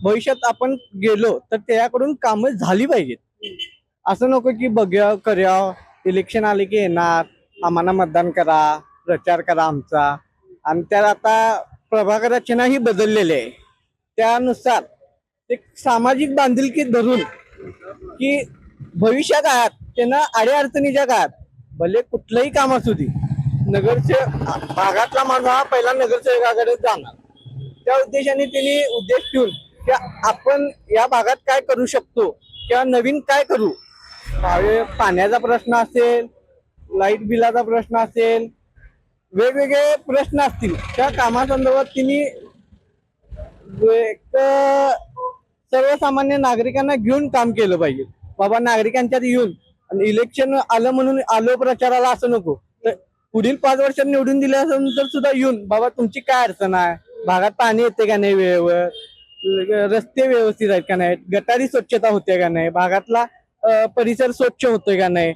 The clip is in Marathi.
भविष्यात आपण गेलो तर त्याकडून कामं झाली पाहिजेत. असं नको की बघूया करूया, इलेक्शन आले की येणार, आम्हाला मतदान करा, प्रचार करा आमचा. आणि त्यात आता प्रभाग रचनाही बदललेली आहे. त्यानुसार एक सामाजिक बांधिलकी धरून की भविष्यात काळात त्यांना अडीअडचणीच्या काळात भले कुठलंही काम असू दे, नगरसेवक भागातला माणूस हा पहिला नगरसेवकाकडे जाणार. त्या उद्देशाने त्यांनी उद्देश ठेवून की आपण या भागात काय करू शकतो किंवा नवीन काय करू. पाण्याचा प्रश्न असेल, लाईट बिलाचा प्रश्न असेल, वेगवेगळे प्रश्न असतील, त्या कामासंदर्भात तिने एक सर्वसामान्य नागरिकांना घेऊन काम केलं पाहिजे. बाबा नागरिकांच्यात येऊन आणि इलेक्शन आलं म्हणून आलो प्रचाराला असं नको. तर पुढील 5 वर्षात निवडून दिल्यानंतर सुद्धा येऊन बाबा तुमची काय अडचण आहे, भागात पाणी येते का नाही वेळेवर, रस्ते व्यवस्थित आहेत का नाही, गटारी स्वच्छता होते का नाही, भागातला परिसर स्वच्छ होतोय का नाही,